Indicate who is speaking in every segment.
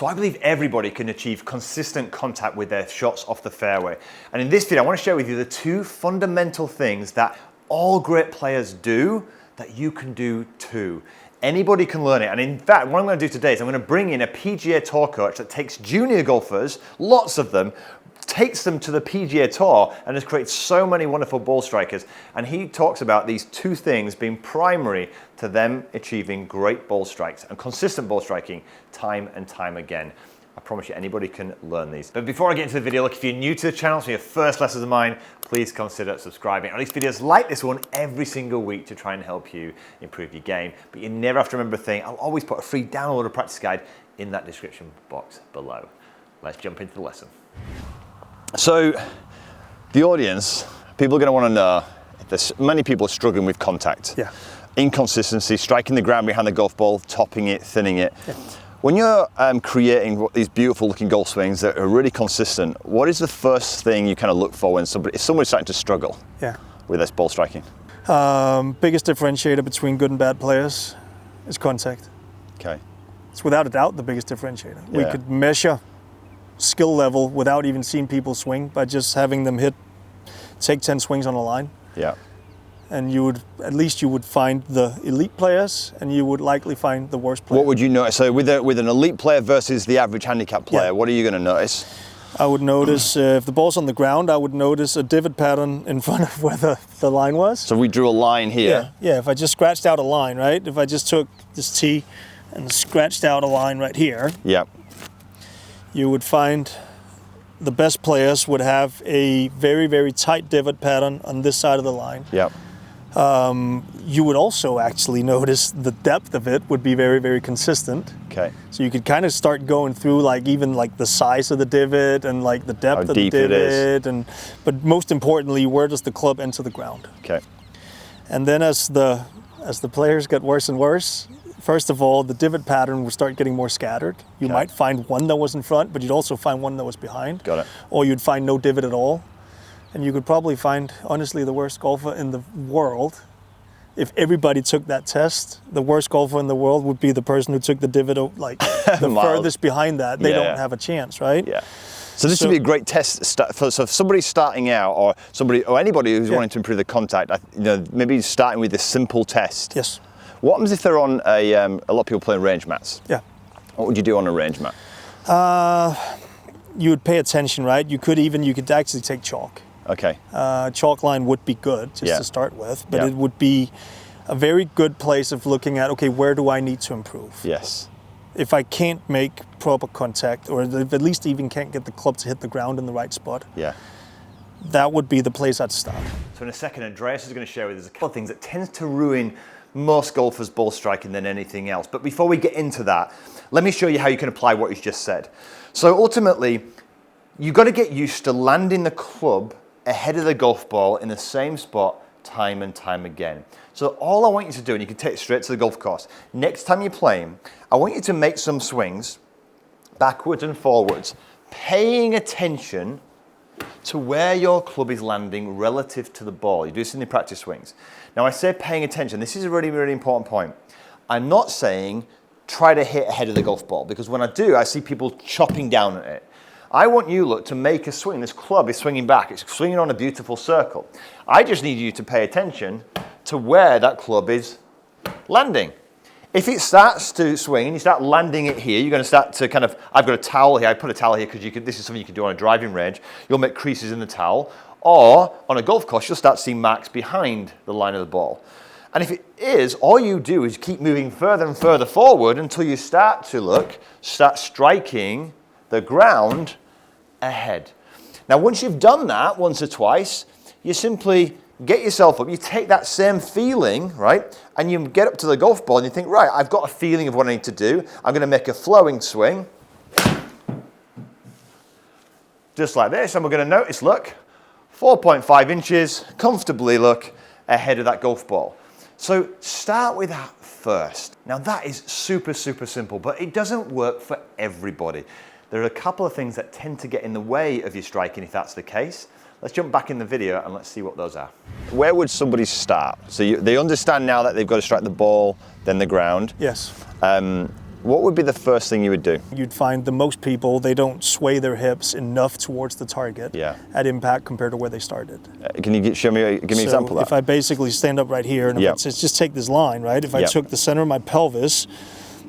Speaker 1: So I believe everybody can achieve consistent contact with their shots off the fairway. And in this video, I want to share with you the 2 fundamental things that all great players do that you can do too. Anybody can learn it. And in fact, what I'm going to do today is I'm going to bring in a PGA Tour coach that takes junior golfers, lots of them, takes them to the PGA Tour and has created so many wonderful ball strikers. And he talks about these 2 things being primary to them achieving great ball strikes and consistent ball striking time and time again. I promise you anybody can learn these. But before I get into the video, look, if you're new to the channel, so your first lessons of mine, please consider subscribing. At least videos like this one every single week to try and help you improve your game. But you never have to remember a thing. I'll always put a free download practice guide in that description box below. Let's jump into the lesson. So, the audience, people are going to want to know, many people are struggling with contact.
Speaker 2: Yeah.
Speaker 1: Inconsistency, striking the ground behind the golf ball, topping it, thinning it.
Speaker 2: Yeah.
Speaker 1: When you're creating these beautiful looking golf swings that are really consistent, what is the first thing you kind of look for when if somebody's starting to struggle with this ball striking?
Speaker 2: Biggest differentiator between good and bad players is contact.
Speaker 1: Okay.
Speaker 2: It's without a doubt the biggest differentiator.
Speaker 1: Yeah.
Speaker 2: We could measure skill level without even seeing people swing by just having them take 10 swings on a line.
Speaker 1: Yeah.
Speaker 2: And you would find the elite players, and you would likely find the worst players.
Speaker 1: What would you notice? So with an elite player versus the average handicap player, what are you going to notice?
Speaker 2: I would notice, if the ball's on the ground, I would notice a divot pattern in front of where the line was.
Speaker 1: So we drew a line here.
Speaker 2: Yeah, if I just scratched out a line, right? If I just took this tee and scratched out a line right here, you would find the best players would have a very, very tight divot pattern on this side of the line. You would also actually notice the depth of it would be very, very consistent.
Speaker 1: Okay.
Speaker 2: So you could kind of start going through even the size of the divot and the depth of the divot, but most importantly, where does the club enter the ground?
Speaker 1: Okay.
Speaker 2: And then as the players get worse and worse, first of all, the divot pattern will start getting more scattered. You might find one that was in front, but you'd also find one that was behind.
Speaker 1: Got it.
Speaker 2: Or you'd find no divot at all. And you could probably find, honestly, the worst golfer in the world. If everybody took that test, the worst golfer in the world would be the person who took the divot, the furthest behind that. They don't have a chance, right?
Speaker 1: Yeah. So this would be a great test. So if somebody's starting out, or anybody who's wanting to improve the contact, maybe starting with a simple test.
Speaker 2: Yes.
Speaker 1: What happens if they're on a lot of people playing range mats?
Speaker 2: Yeah.
Speaker 1: What would you do on a range mat?
Speaker 2: You would pay attention, right? You could actually take chalk.
Speaker 1: Okay.
Speaker 2: Chalk line would be good just to start with, but it would be a very good place of looking at, okay, where do I need to improve?
Speaker 1: Yes.
Speaker 2: If I can't make proper contact, or if at least even can't get the club to hit the ground in the right spot, that would be the place I'd start.
Speaker 1: So in a second, Andreas is going to share with us a couple of things that tends to ruin most golfers' ball striking than anything else. But before we get into that, let me show you how you can apply what he's just said. So ultimately, you've got to get used to landing the club ahead of the golf ball in the same spot time and time again. So all I want you to do, and you can take it straight to the golf course, next time you're playing, I want you to make some swings backwards and forwards, paying attention to where your club is landing relative to the ball. You do this in the practice swings. Now I say paying attention, this is a really, really important point. I'm not saying try to hit ahead of the golf ball, because when I do, I see people chopping down at it. I want you, to make a swing. This club is swinging back. It's swinging on a beautiful circle. I just need you to pay attention to where that club is landing. If it starts to swing and you start landing it here, you're going to start to I've got a towel here. I put a towel here because this is something you can do on a driving range. You'll make creases in the towel. Or on a golf course, you'll start to see marks behind the line of the ball. And if it is, all you do is keep moving further and further forward until you start striking the ground ahead. Now, once you've done that once or twice, you simply get yourself up. You take that same feeling, right, and you get up to the golf ball and you think, right, I've got a feeling of what I need to do. I'm going to make a flowing swing, just like this, and we're going to notice, look, 4.5 inches, comfortably, ahead of that golf ball. So start with that first. Now that is super, super simple, but it doesn't work for everybody. There are a couple of things that tend to get in the way of your striking if that's the case. Let's jump back in the video and let's see what those are. Where would somebody start? So they understand now that they've got to strike the ball, then the ground.
Speaker 2: Yes.
Speaker 1: what would be the first thing you would do?
Speaker 2: You'd find the most people, they don't sway their hips enough towards the target at impact compared to where they started.
Speaker 1: Can you give me an example of
Speaker 2: that? If I basically stand up right here, and if it says just take this line, right? If I took the center of my pelvis,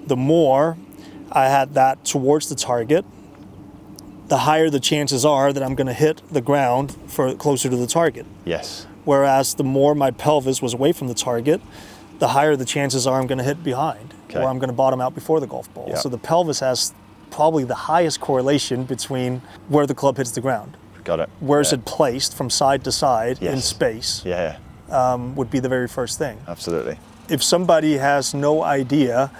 Speaker 2: the more I had that towards the target, the higher the chances are that I'm going to hit the ground for closer to the target.
Speaker 1: Yes.
Speaker 2: Whereas the more my pelvis was away from the target, the higher the chances are I'm going to hit behind, or I'm going to bottom out before the golf ball. So the pelvis has probably the highest correlation between where the club hits the ground.
Speaker 1: Got it.
Speaker 2: Where's it placed from side to side in space would be the very first thing.
Speaker 1: Absolutely.
Speaker 2: If somebody has no idea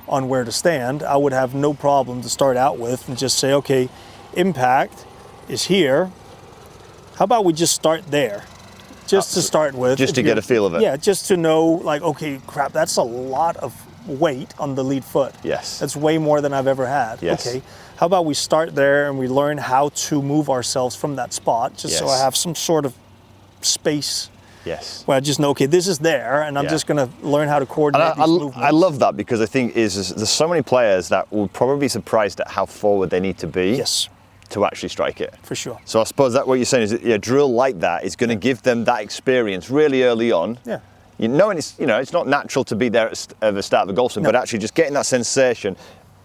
Speaker 2: on where to stand, I would have no problem to start out with and just say, okay, impact is here. How about we just start there? Just to start with.
Speaker 1: Just to get a feel of it.
Speaker 2: Yeah, just to know, like, okay, crap, that's a lot of weight on the lead foot.
Speaker 1: Yes.
Speaker 2: That's way more than I've ever had.
Speaker 1: Yes.
Speaker 2: Okay, how about we start there and we learn how to move ourselves from that spot, just so I have some sort of space.
Speaker 1: Yes.
Speaker 2: Where I just know, okay, this is there, and I'm just going to learn how to coordinate these movements.
Speaker 1: I love that, because I think there's so many players that will probably be surprised at how forward they need to be.
Speaker 2: Yes.
Speaker 1: To actually strike it.
Speaker 2: For sure.
Speaker 1: So I suppose that what you're saying is that a drill like that is going to give them that experience really early on.
Speaker 2: Yeah.
Speaker 1: You know, and it's not natural to be there at the start of a golf swing, but actually just getting that sensation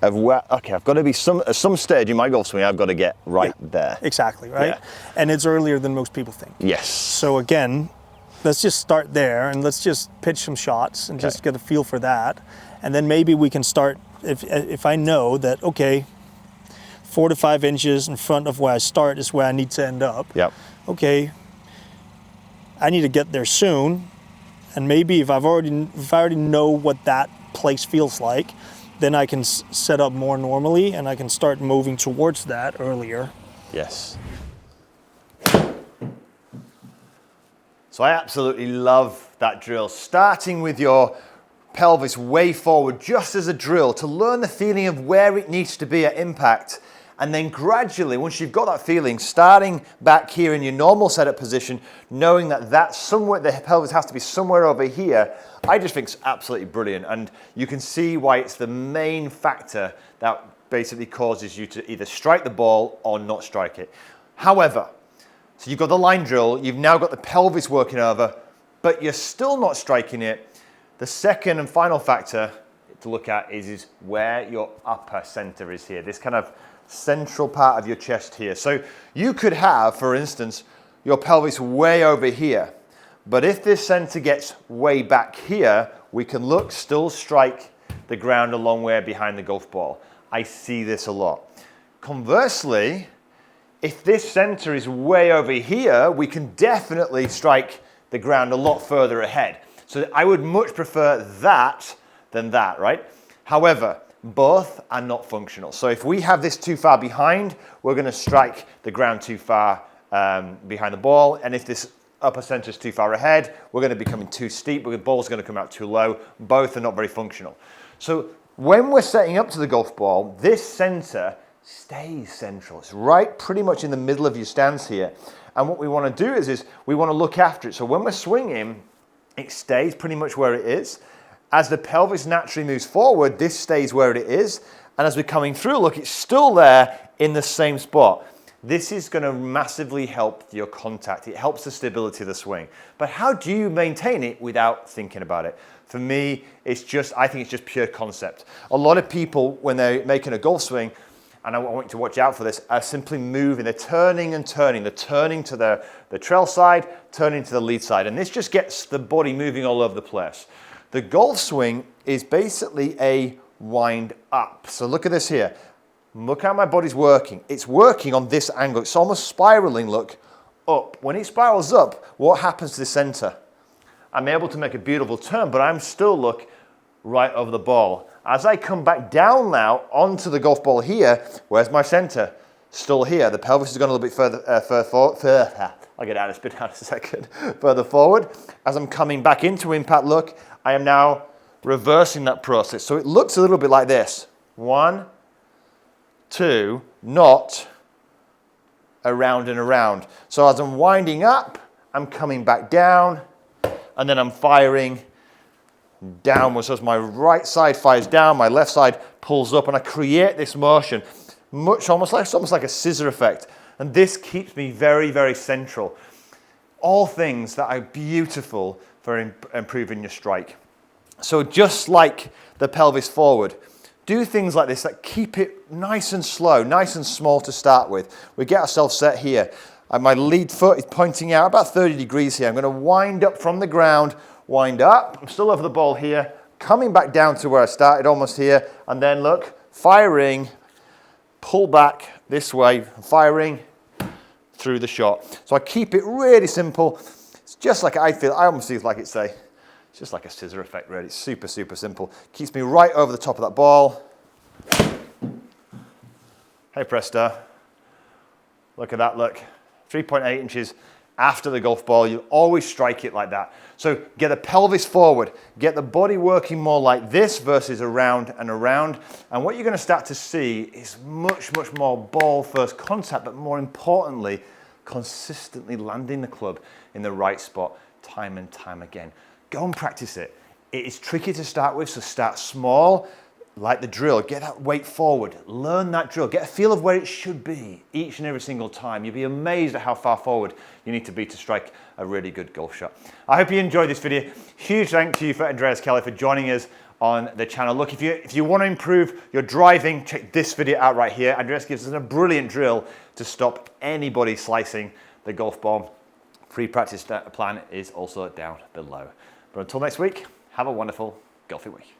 Speaker 1: of where, okay, I've got to be at some stage in my golf swing, I've got to get right there.
Speaker 2: Exactly, right?
Speaker 1: Yeah.
Speaker 2: And it's earlier than most people think.
Speaker 1: Yes.
Speaker 2: So again, let's just start there and let's just pitch some shots and just get a feel for that. And then maybe we can start, if I know that, okay, 4 to 5 inches in front of where I start is where I need to end up.
Speaker 1: Yep.
Speaker 2: Okay, I need to get there soon, and maybe if I already know what that place feels like, then I can set up more normally and I can start moving towards that earlier.
Speaker 1: Yes. So I absolutely love that drill, starting with your pelvis way forward just as a drill to learn the feeling of where it needs to be at impact. And then gradually, once you've got that feeling, starting back here in your normal setup position, knowing that that's somewhere, the pelvis has to be somewhere over here, I just think it's absolutely brilliant. And you can see why it's the main factor that basically causes you to either strike the ball or not strike it. However, so you've got the line drill, you've now got the pelvis working over, but you're still not striking it. The second and final factor to look at is where your upper center is here. This kind of central part of your chest here. So you could have, for instance, your pelvis way over here. But if this center gets way back here, we can still strike the ground a long way behind the golf ball. I see this a lot. Conversely, if this center is way over here, we can definitely strike the ground a lot further ahead. So I would much prefer that than that, right? However, both are not functional. So if we have this too far behind, we're going to strike the ground too far behind the ball. And if this upper center is too far ahead, we're going to be coming too steep, but the ball's going to come out too low. Both are not very functional. So when we're setting up to the golf ball, this center stays central. It's right pretty much in the middle of your stance here. And what we want to do is we want to look after it. So when we're swinging, it stays pretty much where it is. As the pelvis naturally moves forward, this stays where it is. And as we're coming through, look, it's still there in the same spot. This is going to massively help your contact. It helps the stability of the swing. But how do you maintain it without thinking about it? For me, I think it's just pure concept. A lot of people, when they're making a golf swing, and I want you to watch out for this, are simply moving. They're turning and turning. They're turning to the trail side, turning to the lead side. And this just gets the body moving all over the place. The golf swing is basically a wind up. So look at this here. Look how my body's working. It's working on this angle. It's almost spiraling, look, up. When it spirals up, what happens to the center? I'm able to make a beautiful turn, but I'm still, look, right over the ball. As I come back down now onto the golf ball here, where's my center? Still here. The pelvis has gone a little bit further forward. I'll get out of spit out in a second. Further forward. As I'm coming back into impact, look, I am now reversing that process. So it looks a little bit like this. 1, 2, not around and around. So as I'm winding up, I'm coming back down, and then I'm firing downwards. So as my right side fires down, my left side pulls up, and I create this motion, almost like a scissor effect. And this keeps me very, very central. All things that are beautiful for improving your strike. So just like the pelvis forward, do things like this that keep it nice and slow, nice and small to start with. We get ourselves set here. And my lead foot is pointing out about 30 degrees here. I'm going to wind up from the ground, wind up. I'm still over the ball here, coming back down to where I started, almost here. And then look, firing, pull back this way, firing through the shot. So I keep it really simple. It's just like I almost feel like it's just like a scissor effect, really. It's super, super simple. Keeps me right over the top of that ball. Hey presto. Look at that, look. 3.8 inches after the golf ball. You'll always strike it like that. So get the pelvis forward, get the body working more like this versus around and around. And what you're going to start to see is much, much more ball first contact, but more importantly, consistently landing the club in the right spot time and time again. Go and practice it. It is tricky to start with, so start small. Like the drill, get that weight forward, learn that drill, get a feel of where it should be each and every single time. You'll be amazed at how far forward you need to be to strike a really good golf shot. I hope you enjoyed this video. Huge thank you for Andreas Kelly for joining us on the channel. Look, if you want to improve your driving, check this video out right here. Andreas gives us a brilliant drill to stop anybody slicing the golf ball. Free practice plan is also down below. But until next week, have a wonderful golfing week.